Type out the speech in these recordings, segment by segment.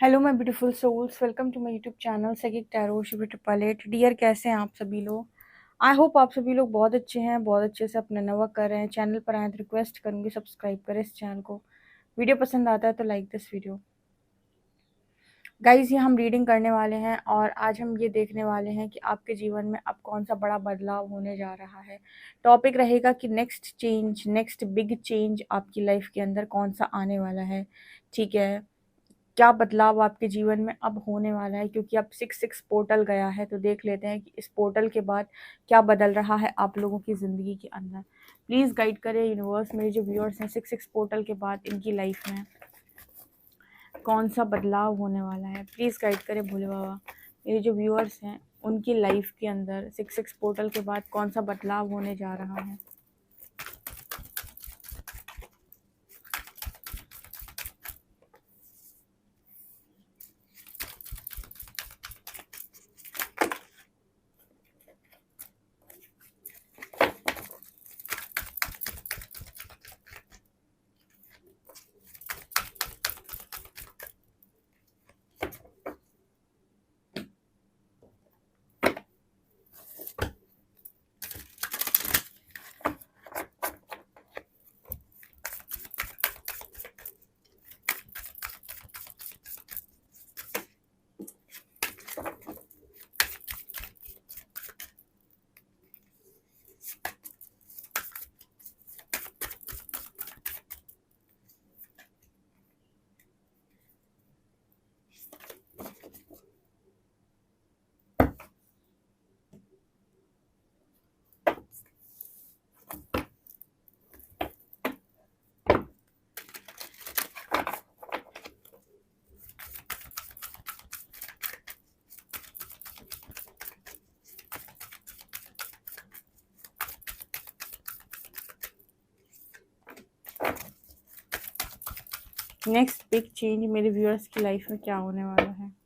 Hello my beautiful souls, welcome to my YouTube channel psychic tarot Shiv triple eight. Dear, कैसे हैं आप सभी लोग? आई होप आप सभी लोग बहुत अच्छे हैं, बहुत अच्छे से अपना वर्क कर रहे हैं। चैनल पर आए तो रिक्वेस्ट करूंगी सब्सक्राइब करें इस चैनल को। वीडियो पसंद आता है तो लाइक दिस वीडियो। गाइज, ये हम रीडिंग करने वाले हैं और आज हम ये देखने वाले हैं कि आपके जीवन में अब कौन सा बड़ा बदलाव होने जा रहा है। टॉपिक रहेगा कि next change, next big change आपकी लाइफ के अंदर कौन सा आने वाला है। ठीक है, क्या बदलाव आपके जीवन में अब होने वाला है, क्योंकि अब 6-6 पोर्टल गया है। तो देख लेते हैं कि इस पोर्टल के बाद क्या बदल रहा है आप लोगों की ज़िंदगी के अंदर। प्लीज़ गाइड करें यूनिवर्स, मेरे जो व्यूअर्स हैं 6-6 पोर्टल के बाद इनकी लाइफ में कौन सा बदलाव होने वाला है। प्लीज़ गाइड करें भोले बाबा, मेरे जो व्यूअर्स हैं उनकी लाइफ के अंदर 6-6 पोर्टल के बाद कौन सा बदलाव होने जा रहा है। नेक्स्ट बिग चेंज मेरे व्यूअर्स की लाइफ में क्या होने वाला है।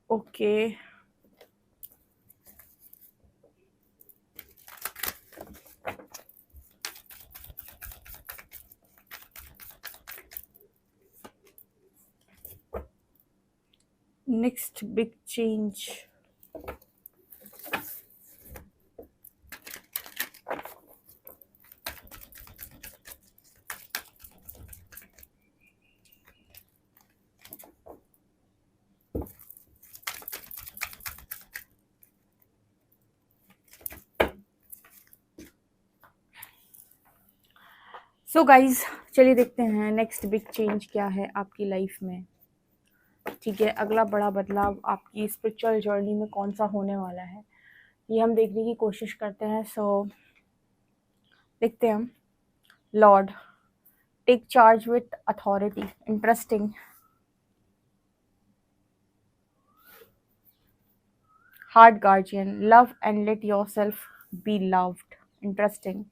Okay, next big change. So guys, चलिए देखते हैं नेक्स्ट बिग चेंज क्या है आपकी लाइफ में। ठीक है, अगला बड़ा बदलाव आपकी स्पिरिचुअल जर्नी में कौन सा होने वाला है, ये हम देखने की कोशिश करते हैं। सो देखते हैं हम। Lord, take charge with authority. Interesting. Heart guardian, love and let yourself be loved. Interesting.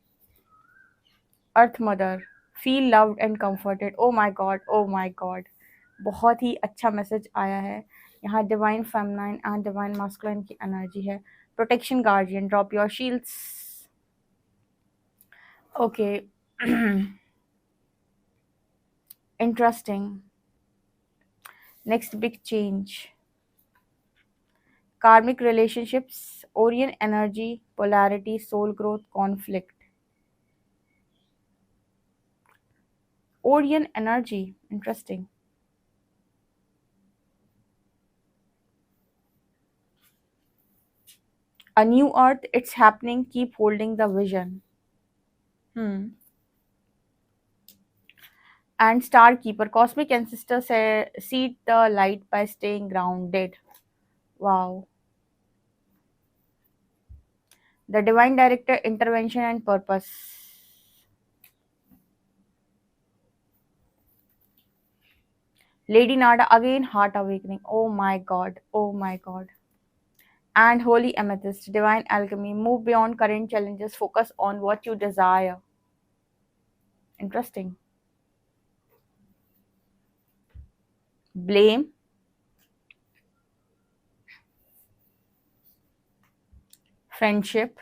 Earth mother, feel loved and comforted. Oh my god, oh my god, बहुत ही अच्छा मैसेज आया है यहाँ। Divine feminine and divine masculine की energy है। Protection guardian, drop your shields. Okay, interesting. Next big change, karmic relationships, Orion energy, polarity, soul growth, conflict. Orion energy, interesting. A new earth, it's happening, keep holding the vision. And star keeper, cosmic ancestor say, seed the light by staying grounded. Wow. The divine director, intervention and purpose. Lady Nada, again heart awakening. Oh my god, oh my god. And Holy Amethyst, divine alchemy, move beyond current challenges, focus on what you desire. Interesting. Blame, friendship,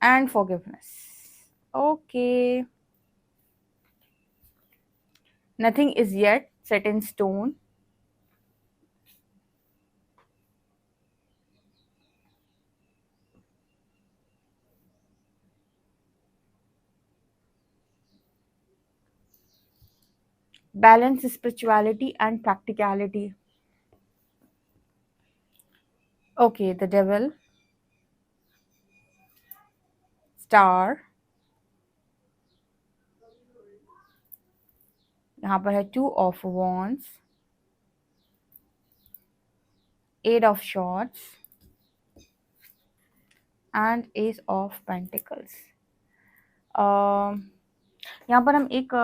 and forgiveness. Okay. Nothing is yet set in stone. Balance spirituality and practicality. Okay, the devil, star, यहाँ पर है two of wands, eight of swords and ace of pentacles. यहाँ पर हम एक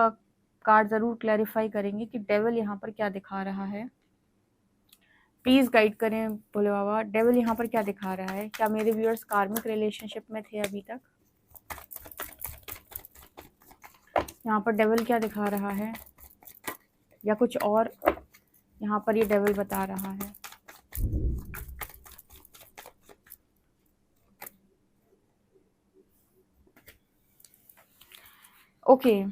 card ज़रूर clarify करेंगे कि डेविल यहाँ पर क्या दिखा रहा है। प्लीज़ गाइड करें भोले बाबा, डेविल यहाँ पर क्या दिखा रहा है। क्या मेरे व्यूअर्स कार्मिक रिलेशनशिप में थे अभी तक? यहाँ पर डेविल क्या दिखा रहा है, या कुछ और यहाँ पर ये डेविल बता रहा है। ओके,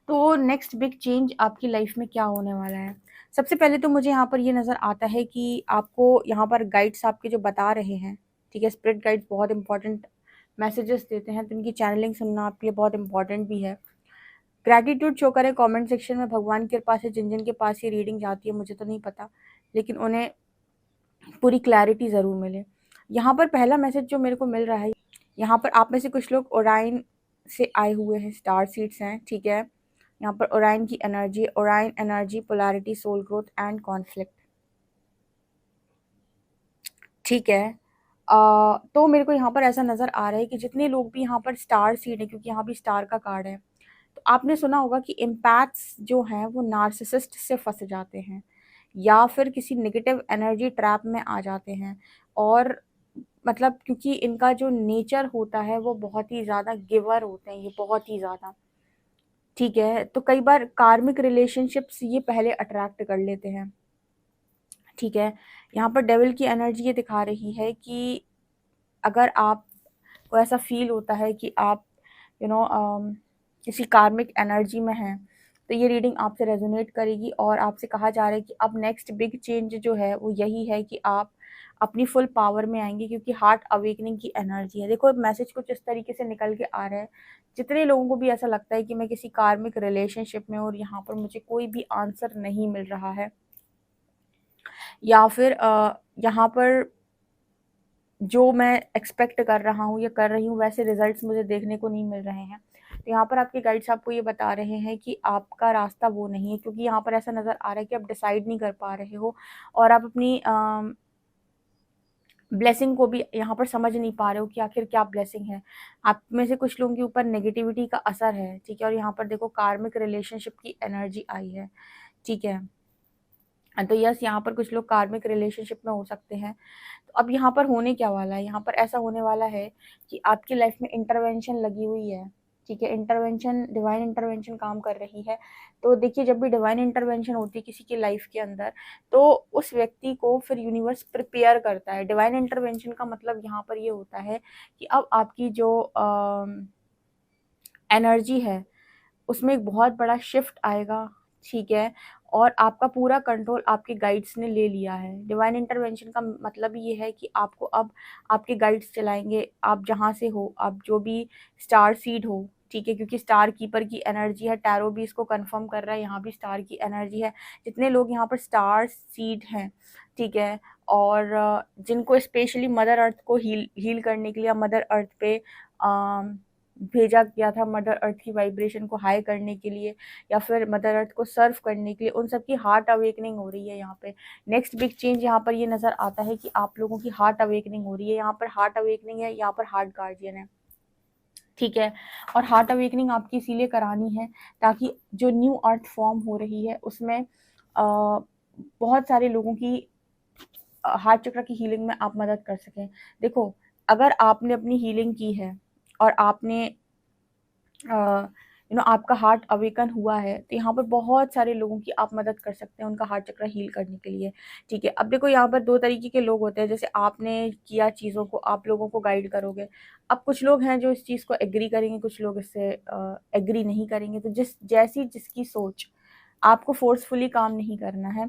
तो नेक्स्ट बिग चेंज आपकी लाइफ में क्या होने वाला है। सबसे पहले तो मुझे यहाँ पर ये नज़र आता है कि आपको यहाँ पर गाइड्स आपके जो बता रहे हैं, ठीक है, स्पिरिट गाइड्स बहुत इंपॉर्टेंट मैसेजेस देते हैं, तो इनकी चैनलिंग सुनना आपके लिए बहुत इंपॉर्टेंट भी है। ग्रैटिट्यूड शो करें कमेंट सेक्शन में। भगवान के पास है, जिन जिन के पास ये रीडिंग जाती है मुझे तो नहीं पता, लेकिन उन्हें पूरी क्लैरिटी ज़रूर मिले। यहाँ पर पहला मैसेज जो मेरे को मिल रहा है, यहाँ पर आप में से कुछ लोग ओराइन से आए हुए हैं, स्टार सीड्स हैं, ठीक है। यहाँ पर ओराइन की energy, Orion energy, polarity, soul growth and conflict, ठीक है। तो मेरे को यहाँ पर ऐसा नज़र आ रहा है कि जितने लोग भी यहाँ पर स्टार सीड है, क्योंकि यहाँ भी स्टार का कार्ड है, तो आपने सुना होगा कि इम्पैथ्स जो हैं वो नार्सिसिस्ट से फंस जाते हैं या फिर किसी नेगेटिव एनर्जी ट्रैप में आ जाते हैं। और मतलब क्योंकि इनका जो नेचर होता है वो बहुत ही ज़्यादा गिवर होते हैं, ये बहुत ही ज़्यादा, ठीक है। तो कई बार कार्मिक रिलेशनशिप्स ये पहले अट्रैक्ट कर लेते हैं, ठीक है। यहाँ पर डेविल की एनर्जी ये दिखा रही है कि अगर आपको ऐसा फील होता है कि आप किसी कार्मिक एनर्जी में हैं, तो ये रीडिंग आपसे रेजोनेट करेगी और आपसे कहा जा रहा है कि अब नेक्स्ट बिग चेंज जो है वो यही है कि आप अपनी फुल पावर में आएंगे, क्योंकि हार्ट अवेकनिंग की एनर्जी है। देखो मैसेज कुछ इस तरीके से निकल के आ रहा है, जितने लोगों को भी ऐसा लगता है कि मैं किसी कार्मिक रिलेशनशिप में और यहाँ पर मुझे कोई भी आंसर नहीं मिल रहा है, या फिर यहाँ पर जो मैं एक्सपेक्ट कर रहा हूँ या कर रही हूँ वैसे रिजल्ट्स मुझे देखने को नहीं मिल रहे हैं, तो यहाँ पर आपके गाइड्स आपको ये बता रहे हैं कि आपका रास्ता वो नहीं है, क्योंकि यहाँ पर ऐसा नज़र आ रहा है कि आप डिसाइड नहीं कर पा रहे हो और आप अपनी ब्लेसिंग को भी यहाँ पर समझ नहीं पा रहे हो कि आखिर क्या ब्लेसिंग है। आप में से कुछ लोगों के ऊपर नेगेटिविटी का असर है, ठीक है। और यहाँ पर देखो कार्मिक रिलेशनशिप की एनर्जी आई है, ठीक है। तो यस, यहाँ पर कुछ लोग कार्मिक रिलेशनशिप में हो सकते हैं। तो अब यहाँ पर होने क्या वाला है, यहाँ पर ऐसा होने वाला है कि आपकी लाइफ में इंटरवेंशन लगी हुई है, ठीक है। इंटरवेंशन, डिवाइन इंटरवेंशन काम कर रही है। तो देखिए, जब भी डिवाइन इंटरवेंशन होती है किसी की लाइफ के अंदर, तो उस व्यक्ति को फिर यूनिवर्स प्रिपेयर करता है। डिवाइन इंटरवेंशन का मतलब यहाँ पर ये होता है कि अब आपकी जो एनर्जी है उसमें एक बहुत बड़ा शिफ्ट आएगा, ठीक है। और आपका पूरा कंट्रोल आपके गाइड्स ने ले लिया है। डिवाइन इंटरवेंशन का मतलब ये है कि आपको अब आपके गाइड्स चलाएंगे, आप जहाँ से हो, आप जो भी स्टार सीड हो, ठीक है, क्योंकि स्टार कीपर की एनर्जी है। टैरो भी इसको कंफर्म कर रहा है, यहाँ भी स्टार की एनर्जी है। जितने लोग यहाँ पर स्टार सीड हैं, ठीक है, और जिनको स्पेशली मदर अर्थ को हील करने के लिए मदर अर्थ पे भेजा गया था, मदर अर्थ की वाइब्रेशन को हाई करने के लिए या फिर मदर अर्थ को सर्व करने के लिए, उन सब की हार्ट अवेकनिंग हो रही है। यहाँ पे नेक्स्ट बिग चेंज यहाँ पर ये नज़र आता है कि आप लोगों की हार्ट अवेकनिंग हो रही है। यहाँ पर हार्ट अवेकनिंग है, यहाँ पर हार्ट गार्जियन है, ठीक है। और हार्ट अवेकनिंग आपकी इसीलिए करानी है ताकि जो न्यू अर्थ फॉर्म हो रही है उसमें बहुत सारे लोगों की हार्ट चक्र की हीलिंग में आप मदद कर सकें। देखो, अगर आपने अपनी हीलिंग की है और आपने आपका हार्ट अवेकन हुआ है, तो यहाँ पर बहुत सारे लोगों की आप मदद कर सकते हैं उनका हार्ट चक्र हील करने के लिए। ठीक है। अब देखो, यहाँ पर 2 तरीके के लोग होते हैं, जैसे आपने किया चीज़ों को, आप लोगों को गाइड करोगे। अब कुछ लोग हैं जो इस चीज़ को एग्री करेंगे, कुछ लोग इससे एग्री नहीं करेंगे। तो जैसी जिसकी सोच, आपको फोर्सफुली काम नहीं करना है।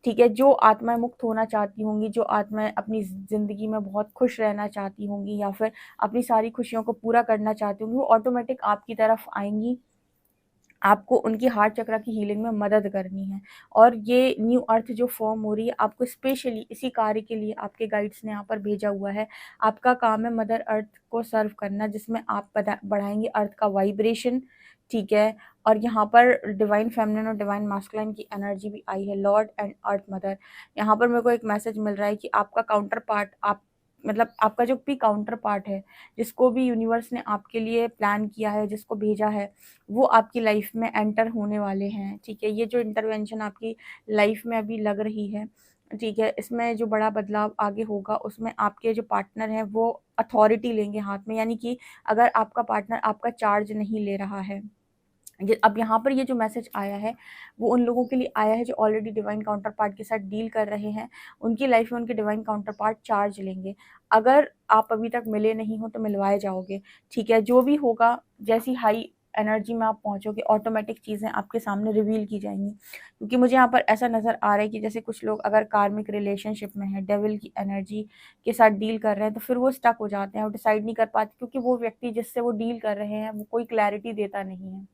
ठीक है। जो आत्माएं मुक्त होना चाहती होंगी, जो आत्माएं अपनी ज़िंदगी में बहुत खुश रहना चाहती होंगी या फिर अपनी सारी खुशियों को पूरा करना चाहती होंगी, वो ऑटोमेटिक आपकी तरफ आएंगी। आपको उनकी हार्ट चक्र की हीलिंग में मदद करनी है। और ये न्यू अर्थ जो फॉर्म हो रही है, आपको स्पेशली इसी कार्य के लिए आपके गाइड्स ने यहाँ पर भेजा हुआ है। आपका काम है मदर अर्थ को सर्व करना, जिसमें आप बढ़ाएंगे अर्थ का वाइब्रेशन। ठीक है। और यहाँ पर डिवाइन फेमिनिन और डिवाइन मास्कुलिन की एनर्जी भी आई है, लॉर्ड एंड अर्थ मदर। यहाँ पर मेरे को एक मैसेज मिल रहा है कि आपका काउंटर पार्ट, आप मतलब आपका जो भी काउंटर पार्ट है, जिसको भी यूनिवर्स ने आपके लिए प्लान किया है, जिसको भेजा है, वो आपकी लाइफ में एंटर होने वाले हैं। ठीक है। ये जो इंटरवेंशन आपकी लाइफ में अभी लग रही है, ठीक है, इसमें जो बड़ा बदलाव आगे होगा उसमें आपके जो पार्टनर हैं वो अथॉरिटी लेंगे हाथ में। यानी कि अगर आपका पार्टनर आपका चार्ज नहीं ले रहा है, अब यहाँ पर ये जो मैसेज आया है वो उन लोगों के लिए आया है जो ऑलरेडी डिवाइन काउंटर पार्ट के साथ डील कर रहे हैं। उनकी लाइफ में उनके डिवाइन काउंटर पार्ट चार्ज लेंगे। अगर आप अभी तक मिले नहीं हो तो मिलवाए जाओगे। ठीक है। जो भी होगा, जैसी हाई एनर्जी में आप पहुंचोगे, ऑटोमेटिक चीज़ें आपके सामने रिवील की जाएंगी। क्योंकि मुझे यहाँ पर ऐसा नज़र आ रहा है कि जैसे कुछ लोग अगर कार्मिक रिलेशनशिप में है, डेविल की एनर्जी के साथ डील कर रहे हैं, तो फिर वो स्टक हो जाते हैं और डिसाइड नहीं कर पाते, क्योंकि वो व्यक्ति जिससे वो डील कर रहे हैं वो कोई क्लैरिटी देता नहीं है।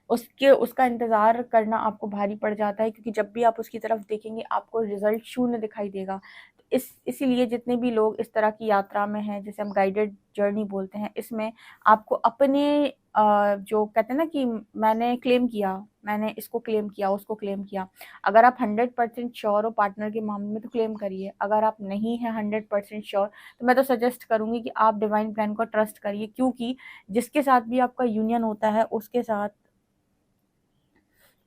उसका इंतज़ार करना आपको भारी पड़ जाता है, क्योंकि जब भी आप उसकी तरफ देखेंगे आपको रिजल्ट शून्य दिखाई देगा। तो इसीलिए जितने भी लोग इस तरह की यात्रा में हैं, जिसे हम गाइडेड जर्नी बोलते हैं, इसमें आपको अपने जो कहते हैं ना कि मैंने क्लेम किया, मैंने इसको क्लेम किया, उसको क्लेम किया। अगर आप 100% श्योर हो पार्टनर के मामले में तो क्लेम करिए। अगर आप नहीं हैं 100% श्योर, तो मैं तो सजेस्ट करूँगी कि आप डिवाइन प्लान को ट्रस्ट करिए, क्योंकि जिसके साथ भी आपका यूनियन होता है उसके साथ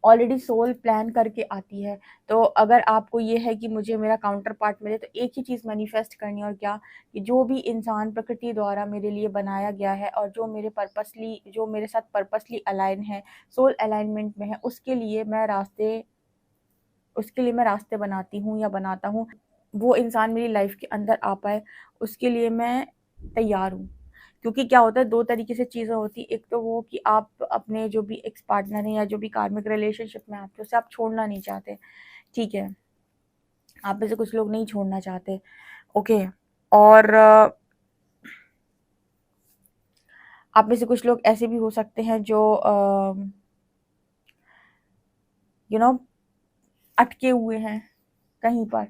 ऑलरेडी सोल प्लान करके आती है। तो अगर आपको ये है कि मुझे मेरा काउंटर पार्ट मिले, तो एक ही चीज़ मैनिफेस्ट करनी, और क्या, कि जो भी इंसान प्रकृति द्वारा मेरे लिए बनाया गया है और जो मेरे साथ पर्पसली अलाइन है, सोल अलाइनमेंट में है, उसके लिए मैं रास्ते बनाती हूँ या बनाता हूँ। वो इंसान मेरी लाइफ के अंदर आ पाए, उसके लिए मैं तैयार हूँ। क्योंकि क्या होता है, 2 तरीके से चीज़ें होती हैं। एक तो वो कि आप अपने जो भी एक्स पार्टनर हैं या जो भी कार्मिक रिलेशनशिप में आपके, उसे आप छोड़ना नहीं चाहते। ठीक है। आप में से कुछ लोग नहीं छोड़ना चाहते। ओके। और आप में से कुछ लोग ऐसे भी हो सकते हैं जो यू नो अटके हुए हैं कहीं पर।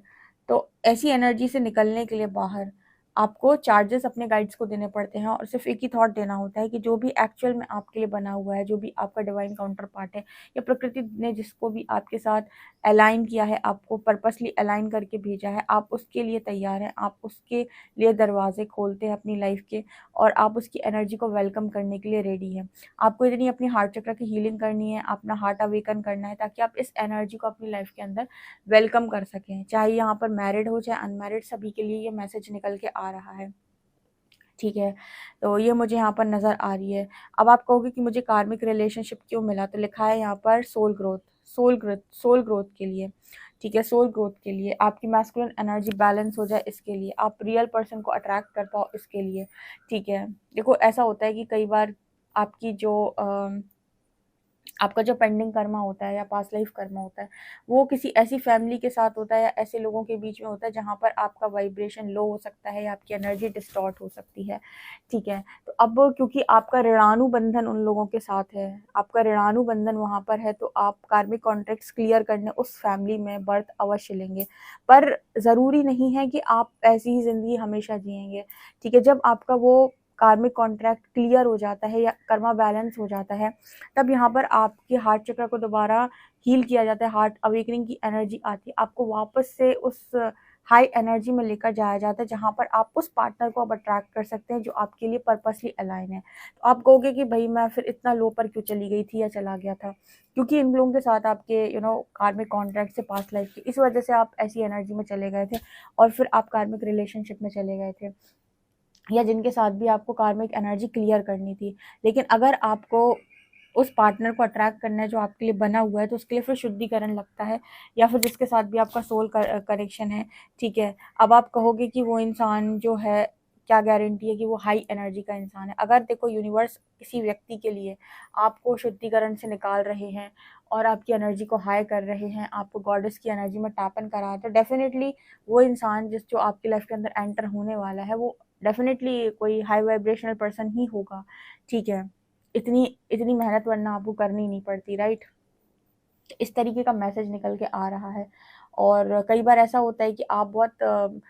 तो ऐसी एनर्जी से निकलने के लिए बाहर आपको चार्जेस अपने गाइड्स को देने पड़ते हैं, और सिर्फ एक ही थॉट देना होता है कि जो भी एक्चुअल में आपके लिए बना हुआ है, जो भी आपका डिवाइन काउंटर पार्ट है, या प्रकृति ने जिसको भी आपके साथ अलाइन किया है, आपको पर्पसली अलाइन करके भेजा है, आप उसके लिए तैयार हैं, आप उसके लिए दरवाजे खोलते हैं अपनी लाइफ के, और आप उसकी एनर्जी को वेलकम करने के लिए रेडी हैं। आपको इतनी अपनी हार्ट चक्र की हीलिंग करनी है, अपना हार्ट अवेकन करना है, ताकि आप इस एनर्जी को अपनी लाइफ के अंदर वेलकम कर सकें। चाहे यहाँ पर मैरिड हो चाहे अनमैरिड, सभी के लिए ये मैसेज निकल के आ रहा है। ठीक है। तो ये मुझे यहाँ पर नज़र आ रही है। अब आप कहोगे कि मुझे कार्मिक रिलेशनशिप क्यों मिला, तो लिखा है यहाँ पर सोल ग्रोथ के लिए। ठीक है। सोल ग्रोथ के लिए, आपकी मैस्कुलिन एनर्जी बैलेंस हो जाए, इसके लिए, आप रियल पर्सन को अट्रैक्ट कर पाओ, इसके लिए। ठीक है। देखो, ऐसा होता है कि कई बार आपकी जो आपका जो पेंडिंग कर्मा होता है या पास्ट लाइफ कर्मा होता है, वो किसी ऐसी फैमिली के साथ होता है या ऐसे लोगों के बीच में होता है जहाँ पर आपका वाइब्रेशन लो हो सकता है या आपकी एनर्जी डिस्टॉर्ट हो सकती है। ठीक है। तो अब क्योंकि आपका ऋणानुबंधन उन लोगों के साथ है, आपका ऋणानुबंधन वहाँ पर है, तो आप कार्मिक कॉन्ट्रैक्ट्स क्लियर करने उस फैमिली में बर्थ अवश्य लेंगे। पर ज़रूरी नहीं है कि आप ऐसी ही ज़िंदगी हमेशा जिएंगे। ठीक है। जब आपका वो कार्मिक कॉन्ट्रैक्ट क्लियर हो जाता है या कर्मा बैलेंस हो जाता है, तब यहाँ पर आपके हार्ट चक्र को दोबारा हील किया जाता है, हार्ट अवेकनिंग की एनर्जी आती है, आपको वापस से उस हाई एनर्जी में लेकर जाया जाता है, जहाँ पर आप उस पार्टनर को अब अट्रैक्ट कर सकते हैं जो आपके लिए पर्पसली अलाइन है। तो आप कहोगे कि भाई मैं फिर इतना लो पर क्यों चली गई थी या चला गया था, क्योंकि इन लोगों के साथ आपके कार्मिक कॉन्ट्रैक्ट से पास्ट लाइफ की, इस वजह से आप ऐसी एनर्जी में चले गए थे और फिर आप कार्मिक रिलेशनशिप में चले गए थे, या जिनके साथ भी आपको कार्मिक एनर्जी क्लियर करनी थी। लेकिन अगर आपको उस पार्टनर को अट्रैक्ट करना है जो आपके लिए बना हुआ है, तो उसके लिए फिर शुद्धिकरण लगता है, या फिर जिसके साथ भी आपका सोल कनेक्शन है, ठीक है। अब आप कहोगे कि वो इंसान जो है, क्या गारंटी है कि वो हाई एनर्जी का इंसान है। अगर देखो यूनिवर्स किसी व्यक्ति के लिए आपको शुद्धिकरण से निकाल रहे हैं और आपकी एनर्जी को हाई कर रहे हैं, आपको गॉडेस की एनर्जी में टैपन करा है, तो डेफिनेटली वो इंसान जो आपकी लाइफ के अंदर एंटर होने वाला है, वो डेफिनेटली कोई हाई वाइब्रेशनल पर्सन ही होगा, ठीक है। इतनी इतनी मेहनत वरना आपको करनी नहीं पड़ती, राइट। इस तरीके का मैसेज निकल के आ रहा है। और कई बार ऐसा होता है कि आप बहुत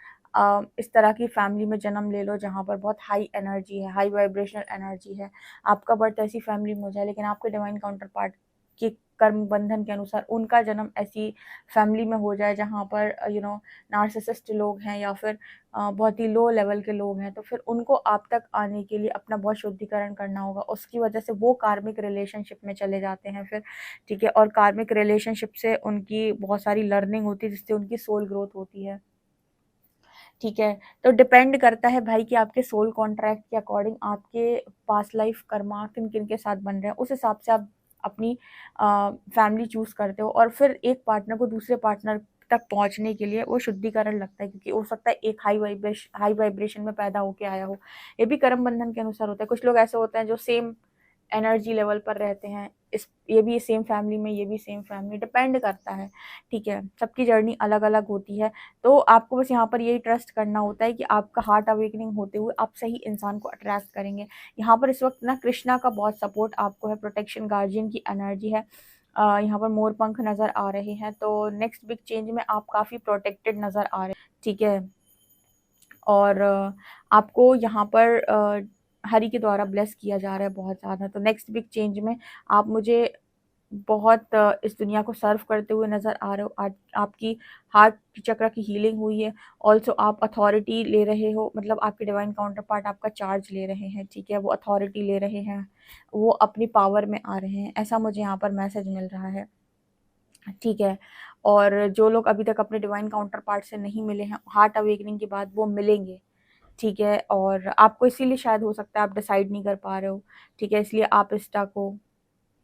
इस तरह की फैमिली में जन्म ले लो जहाँ पर बहुत हाई एनर्जी है, हाई वाइब्रेशनल एनर्जी है, आपका बर्थ ऐसी फैमिली में हो जाए, लेकिन आपके डिवाइन काउंटर पार्ट के कर्म बंधन के अनुसार उनका जन्म ऐसी फैमिली में हो जाए जहाँ पर नार्सिसिस्ट लोग हैं, या फिर बहुत ही लो लेवल के लोग हैं, तो फिर उनको आप तक आने के लिए अपना बहुत शुद्धिकरण करना होगा। उसकी वजह से वो कार्मिक रिलेशनशिप में चले जाते हैं फिर, ठीक है। और कार्मिक रिलेशनशिप से उनकी बहुत सारी लर्निंग होती है, जिससे उनकी सोल ग्रोथ होती है, ठीक है। तो डिपेंड करता है भाई कि आपके सोल कॉन्ट्रैक्ट के अकॉर्डिंग आपके पास्ट लाइफ कर्मा किन किन के साथ बन रहे हैं, उस हिसाब से आप अपनी फैमिली चूज करते हो। और फिर एक पार्टनर को दूसरे पार्टनर तक पहुंचने के लिए वो शुद्धिकरण लगता है, क्योंकि हो सकता है एक हाई वाइब्रेशन में पैदा होके आया हो। ये भी कर्म बंधन के अनुसार होता है। कुछ लोग ऐसे होते हैं जो सेम एनर्जी लेवल पर रहते हैं, ये भी सेम फैमिली में, ये भी सेम फैमिली, डिपेंड करता है, ठीक है। सबकी जर्नी अलग अलग होती है। तो आपको बस यहाँ पर यही ट्रस्ट करना होता है कि आपका हार्ट अवेकनिंग होते हुए आप सही इंसान को अट्रैक्ट करेंगे। यहाँ पर इस वक्त ना कृष्णा का बहुत सपोर्ट आपको है, प्रोटेक्शन गार्जियन की एनर्जी है। यहाँ पर मोर पंख नज़र आ रहे हैं, तो नेक्स्ट बिग चेंज में आप काफ़ी प्रोटेक्टेड नज़र आ रहे हैं, ठीक है। और आपको यहाँ पर हरि के द्वारा ब्लेस किया जा रहा है बहुत ज़्यादा। तो नेक्स्ट बिग चेंज में आप मुझे बहुत इस दुनिया को सर्व करते हुए नज़र आ रहे हो। आज आपकी हार्ट चक्र की हीलिंग हुई है। ऑल्सो आप अथॉरिटी ले रहे हो, मतलब आपके डिवाइन काउंटर पार्ट आपका चार्ज ले रहे हैं, ठीक है। वो अथॉरिटी ले रहे हैं, वो अपनी पावर में आ रहे हैं, ऐसा मुझे यहाँ पर मैसेज मिल रहा है, ठीक है। और जो लोग अभी तक अपने डिवाइन काउंटर पार्ट से नहीं मिले हैं, हार्ट अवेकनिंग के बाद वो मिलेंगे, ठीक है। और आपको इसीलिए शायद हो सकता है आप डिसाइड नहीं कर पा रहे हो, ठीक है, इसलिए आप स्टक हो।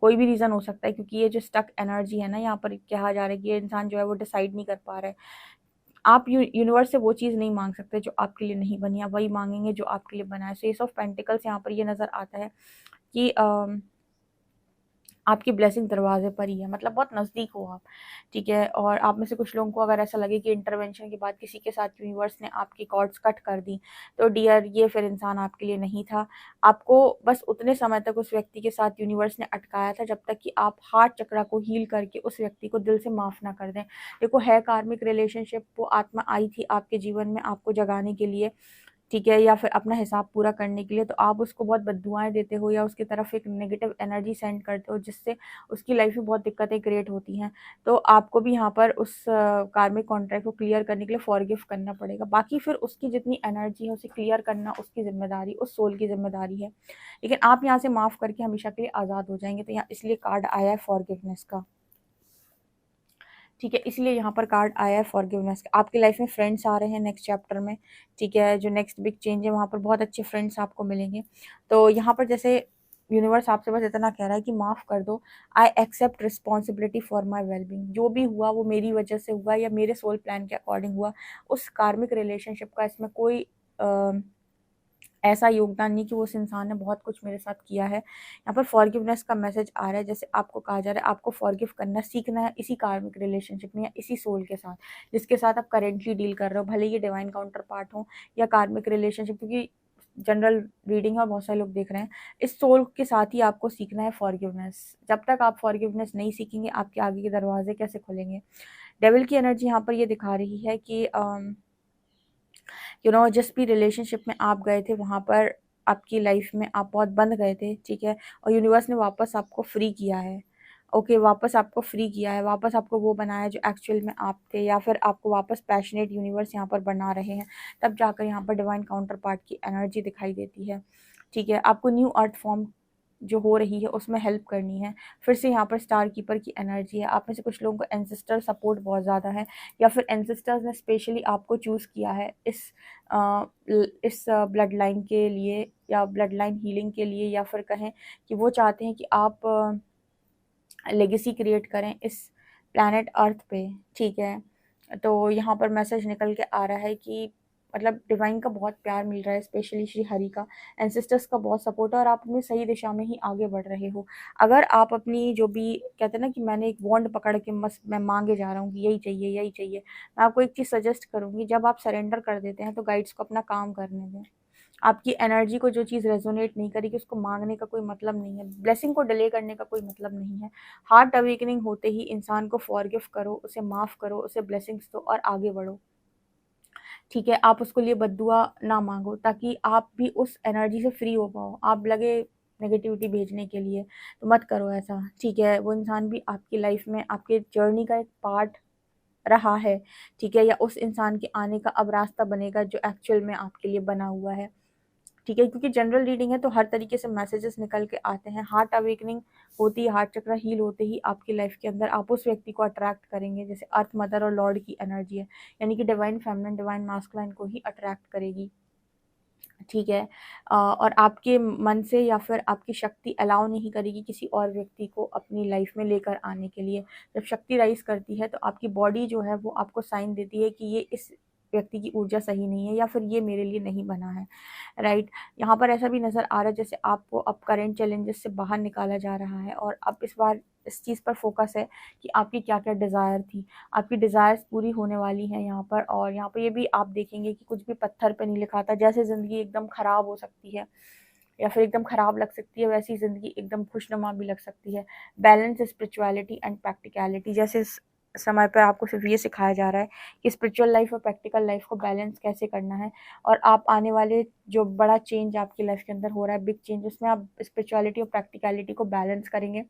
कोई भी रीज़न हो सकता है, क्योंकि ये जो स्टक एनर्जी है ना, यहाँ पर कहा जा रहा है कि ये इंसान जो है वो डिसाइड नहीं कर पा रहा है। आप यूनिवर्स से वो चीज़ नहीं मांग सकते जो आपके लिए नहीं बनी, आप वही मांगेंगे जो आपके लिए बना है। सो एस ऑफ पेंटिकल्स यहाँ पर ये नज़र आता है कि आपकी ब्लेसिंग दरवाजे पर ही है, मतलब बहुत नज़दीक हो आप, ठीक है। और आप में से कुछ लोगों को अगर ऐसा लगे कि इंटरवेंशन के बाद किसी के साथ यूनिवर्स ने आपकी कॉर्ड्स कट कर दी, तो डियर ये फिर इंसान आपके लिए नहीं था। आपको बस उतने समय तक उस व्यक्ति के साथ यूनिवर्स ने अटकाया था जब तक कि आप हार्ट चक्रा को हील करके उस व्यक्ति को दिल से माफ़ ना कर दें। देखो, है कार्मिक रिलेशनशिप, वो आत्मा आई थी आपके जीवन में आपको जगाने के लिए, ठीक है, या फिर अपना हिसाब पूरा करने के लिए, तो आप उसको बहुत बद्दुआएँ देते हो या उसकी तरफ एक नेगेटिव एनर्जी सेंड करते हो, जिससे उसकी लाइफ में बहुत दिक्कतें क्रिएट होती हैं। तो आपको भी यहाँ पर उस कार्मिक कॉन्ट्रैक्ट को क्लियर करने के लिए फॉरगिव करना पड़ेगा। बाकी फिर उसकी जितनी एनर्जी है उसे क्लियर करना उसकी ज़िम्मेदारी, उस सोल की ज़िम्मेदारी है। लेकिन आप यहाँ से माफ़ करके हमेशा के लिए आज़ाद हो जाएँगे। तो यहाँ इसलिए कार्ड आया है फॉरगिवनेस का, ठीक है। इसलिए यहाँ पर कार्ड आया है फॉरगिवनेस का। आपकी लाइफ में फ्रेंड्स आ रहे हैं नेक्स्ट चैप्टर में, ठीक है। जो नेक्स्ट बिग चेंज है वहाँ पर बहुत अच्छे फ्रेंड्स आपको मिलेंगे। तो यहाँ पर जैसे यूनिवर्स आपसे बस इतना कह रहा है कि माफ़ कर दो, I accept responsibility for my wellbeing. जो भी हुआ वो मेरी वजह से हुआ या मेरे सोल प्लान के अकॉर्डिंग हुआ। उस कार्मिक रिलेशनशिप का इसमें कोई ऐसा योगदान नहीं कि उस इंसान ने बहुत कुछ मेरे साथ किया है। यहाँ पर फॉरगिवनेस का मैसेज आ रहा है, जैसे आपको कहा जा रहा है आपको फॉरगिव करना सीखना है इसी कार्मिक रिलेशनशिप में या इसी सोल के साथ जिसके साथ आप करेंटली डील कर रहे हो, भले ये डिवाइन काउंटर पार्ट हो या कार्मिक रिलेशनशिप, क्योंकि जनरल रीडिंग है, बहुत सारे लोग देख रहे हैं। इस सोल के साथ ही आपको सीखना है फॉरगिवनेस। जब तक आप फॉरगिवनेस नहीं सीखेंगे आपके आगे के दरवाजे कैसे खुलेंगे। डेविल की एनर्जी यहाँ पर ये दिखा रही है कि जिस भी रिलेशनशिप में आप गए थे वहाँ पर आपकी लाइफ में आप बहुत बंध गए थे, ठीक है, और यूनिवर्स ने वापस आपको फ्री किया है। ओके, वापस आपको फ्री किया है, वापस आपको वो बनाया जो एक्चुअल में आप थे, या फिर आपको वापस पैशनेट यूनिवर्स यहाँ पर बना रहे हैं, तब जाकर यहाँ पर डिवाइन काउंटर पार्ट की एनर्जी दिखाई देती है। ठीक है, आपको न्यू अर्थ फॉर्म जो हो रही है उसमें हेल्प करनी है। फिर से यहाँ पर स्टार कीपर की एनर्जी है। आप में से कुछ लोगों को एंसेस्टर सपोर्ट बहुत ज़्यादा है, या फिर एंसेस्टर्स ने स्पेशली आपको चूज़ किया है इस ब्लड लाइन के लिए, या ब्लड लाइन हीलिंग के लिए, या फिर कहें कि वो चाहते हैं कि आप लेगेसी क्रिएट करें इस प्लैनेट अर्थ पे। ठीक है, तो यहाँ पर मैसेज निकल के आ रहा है कि मतलब डिवाइन का बहुत प्यार मिल रहा है, स्पेशली श्री हरि का, एंसेस्टर्स का बहुत सपोर्ट है, और आप अपनी सही दिशा में ही आगे बढ़ रहे हो। अगर आप अपनी जो भी कहते हैं ना कि मैंने एक वॉन्ड पकड़ के मस्त मैं मांगे जा रहा हूँ कि यही चाहिए यही चाहिए, मैं आपको एक चीज़ सजेस्ट करूँगी, जब आप सरेंडर कर देते हैं तो गाइड्स को अपना काम करने दें। आपकी एनर्जी को जो चीज़ रेजोनेट नहीं करेगी उसको मांगने का कोई मतलब नहीं है, ब्लेसिंग को डिले करने का कोई मतलब नहीं है। हार्ट अवेकनिंग होते ही इंसान को फॉरगिव करो, उसे माफ़ करो, उसे ब्लेसिंग्स दो और आगे बढ़ो। ठीक है, आप उसको लिए बद्दुआ ना मांगो, ताकि आप भी उस एनर्जी से फ्री हो पाओ। आप लगे नेगेटिविटी भेजने के लिए, तो मत करो ऐसा। ठीक है, वो इंसान भी आपकी लाइफ में आपके जर्नी का एक पार्ट रहा है। ठीक है, या उस इंसान के आने का अब रास्ता बनेगा जो एक्चुअल में आपके लिए बना हुआ है। ठीक है, क्योंकि जनरल रीडिंग है तो हर तरीके से मैसेजेस निकल के आते हैं। हार्ट अवेकनिंग होती है, हार्ट चक्र हील होते ही आपकी लाइफ के अंदर आप उस व्यक्ति को अट्रैक्ट करेंगे, जैसे अर्थ मदर और लॉर्ड की एनर्जी है, यानी कि डिवाइन फेमिनिन डिवाइन मास्कुलाइन को ही अट्रैक्ट करेगी। ठीक है, और आपके मन से या फिर आपकी शक्ति अलाउ नहीं करेगी किसी और व्यक्ति को अपनी लाइफ में लेकर आने के लिए। जब शक्ति राइज करती है तो आपकी बॉडी जो है वो आपको साइन देती है कि ये इस व्यक्ति की ऊर्जा सही नहीं है, या फिर ये मेरे लिए नहीं बना है। राइट, यहाँ पर ऐसा भी नज़र आ रहा है जैसे आपको अब करेंट चैलेंजेस से बाहर निकाला जा रहा है, और अब इस बार इस चीज़ पर फोकस है कि आपकी क्या क्या डिज़ायर थी। आपकी डिज़ायर्स पूरी होने वाली हैं यहाँ पर, और यहाँ पर ये भी आप देखेंगे कि कुछ भी पत्थर पे नहीं लिखा था। जैसे ज़िंदगी एकदम ख़राब हो सकती है या फिर एकदम ख़राब लग सकती है, वैसी ज़िंदगी एकदम खुशनुमा भी लग सकती है। बैलेंस स्पिरिचुअलिटी एंड प्रैक्टिकलिटी, जैसे इस समय पर आपको सिर्फ ये सिखाया जा रहा है कि स्पिरिचुअल लाइफ और प्रैक्टिकल लाइफ को बैलेंस कैसे करना है, और आप आने वाले जो बड़ा चेंज आपकी लाइफ के अंदर हो रहा है, बिग चेंज, उसमें आप स्पिरिचुअलिटी और प्रैक्टिकलिटी को बैलेंस करेंगे।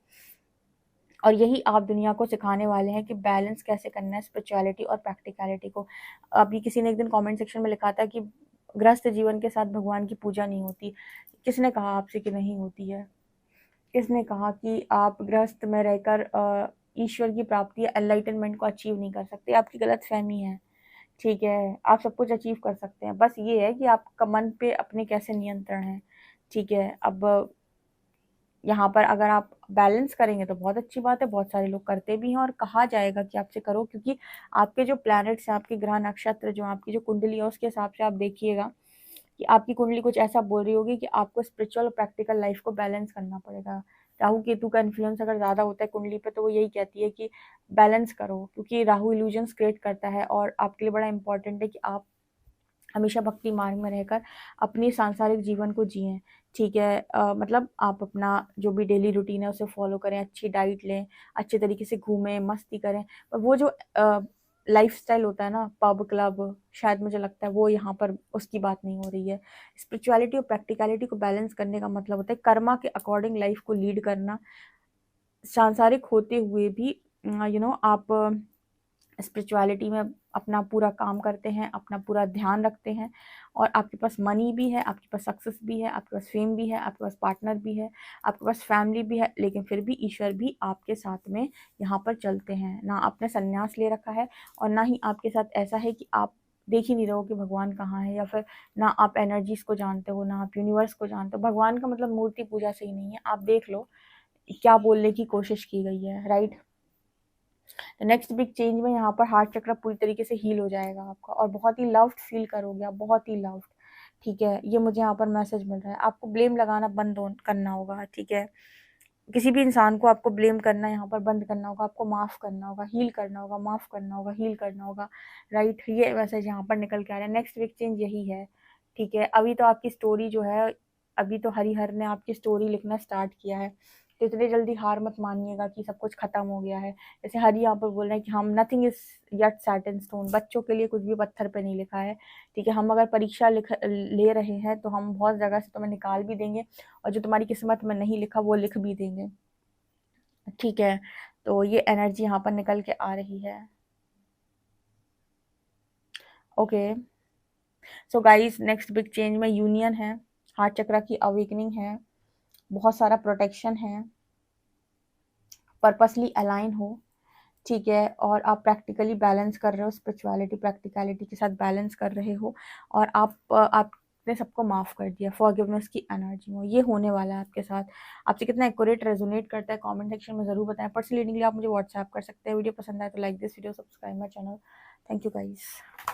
और यही आप दुनिया को सिखाने वाले हैं कि बैलेंस कैसे करना है स्पिरिचुअलिटी और प्रैक्टिकलिटी को। अभी किसी ने एक दिन कमेंट सेक्शन में लिखा था कि गृहस्थ जीवन के साथ भगवान की पूजा नहीं होती। किसने कहा आपसे कि नहीं होती है? किसने कहा कि आप गृहस्थ में रहकर ईश्वर की प्राप्ति या एनलाइटनमेंट को अचीव नहीं कर सकते? आपकी गलतफहमी है। ठीक है, आप सब कुछ अचीव कर सकते हैं, बस ये है कि आपका मन पे अपने कैसे नियंत्रण है। ठीक है, अब यहाँ पर अगर आप बैलेंस करेंगे तो बहुत अच्छी बात है, बहुत सारे लोग करते भी हैं, और कहा जाएगा कि आपसे करो, क्योंकि आपके जो प्लैनेट्स हैं, आपके ग्रह नक्षत्र, जो आपकी जो कुंडली है, उसके हिसाब से आप देखिएगा कि आपकी कुंडली कुछ ऐसा बोल रही होगी कि आपको स्पिरिचुअल और प्रैक्टिकल लाइफ को बैलेंस करना पड़ेगा। राहु केतु का इन्फ्लुएंस अगर ज़्यादा होता है कुंडली पे, तो वो यही कहती है कि बैलेंस करो, क्योंकि राहु इल्यूजन्स क्रिएट करता है, और आपके लिए बड़ा इंपॉर्टेंट है कि आप हमेशा भक्ति मार्ग में रहकर अपनी सांसारिक जीवन को जिएँ। ठीक है, मतलब आप अपना जो भी डेली रूटीन है उसे फॉलो करें, अच्छी डाइट लें, अच्छे तरीके से घूमें, मस्ती करें। पर वो जो लाइफ़स्टाइल होता है ना, पब, क्लब, शायद मुझे लगता है वो यहाँ पर उसकी बात नहीं हो रही है। स्पिरिचुअलिटी और प्रैक्टिकलिटी को बैलेंस करने का मतलब होता है कर्मा के अकॉर्डिंग लाइफ़ को लीड करना, सांसारिक होते हुए भी आप स्पिरिचुअलिटी में अपना पूरा काम करते हैं, अपना पूरा ध्यान रखते हैं, और आपके पास मनी भी है, आपके पास सक्सेस भी है, आपके पास फेम भी है, आपके पास पार्टनर भी है, आपके पास फैमिली भी है, लेकिन फिर भी ईश्वर भी आपके साथ में यहाँ पर चलते हैं। ना आपने संन्यास ले रखा है, और ना ही आपके साथ ऐसा है कि आप देख ही नहीं रहे हो कि भगवान कहाँ है, या फिर ना आप एनर्जीज़ को जानते हो, ना आप यूनिवर्स को जानते हो। भगवान का मतलब मूर्ति पूजा से ही नहीं है, आप देख लो क्या बोलने की कोशिश की गई है, राइट? तो नेक्स्ट बिग चेंज में यहाँ पर हार्ट चक्र पूरी तरीके से हील हो जाएगा आपका, और बहुत ही लव्ड फील करोगे आप, बहुत ही लव्ड। ठीक है, ये मुझे यहाँ पर मैसेज मिल रहा है। आपको ब्लेम लगाना बंद करना होगा। ठीक है, किसी भी इंसान को आपको ब्लेम करना यहाँ पर बंद करना होगा, आपको माफ़ करना होगा, हील करना होगा, माफ़ करना होगा, हील करना होगा। राइट, ये मैसेज यहाँ पर निकल के आ रहा है। नेक्स्ट बिग चेंज यही है। ठीक है, अभी तो आपकी स्टोरी जो है, अभी तो हरिहर ने आपकी स्टोरी लिखना स्टार्ट किया है, तो इतनी जल्दी हार मत मानिएगा कि सब कुछ खत्म हो गया है। जैसे हरि यहाँ पर बोल रहे हैं कि हम nothing is yet set in stone, बच्चों के लिए कुछ भी पत्थर पे नहीं लिखा है। ठीक है, हम अगर परीक्षा ले रहे हैं तो हम बहुत जगह से तुम्हें निकाल भी देंगे, और जो तुम्हारी किस्मत में नहीं लिखा वो लिख भी देंगे। ठीक है, तो ये एनर्जी यहाँ पर निकल के आ रही है। Okay, so guys next big change में यूनियन है, हार्ट चक्रा की अवेकनिंग है, बहुत सारा प्रोटेक्शन है, पर्पसली अलाइन हो, ठीक है, और आप प्रैक्टिकली बैलेंस कर रहे हो, स्पिरिचुअलिटी प्रैक्टिकलिटी के साथ बैलेंस कर रहे हो, और आपने सबको माफ़ कर दिया, फॉरगिवनेस की एनर्जी में ये होने वाला है आपके साथ। आपसे कितना एक्यूरेट रेजोनेट करता है कमेंट सेक्शन में ज़रूर बताएं। पर्सनल रीडिंग के लिए आप मुझे व्हाट्सएप कर सकते हैं। वीडियो पसंद आए तो like this video, subscribe my channel. Thank you guys.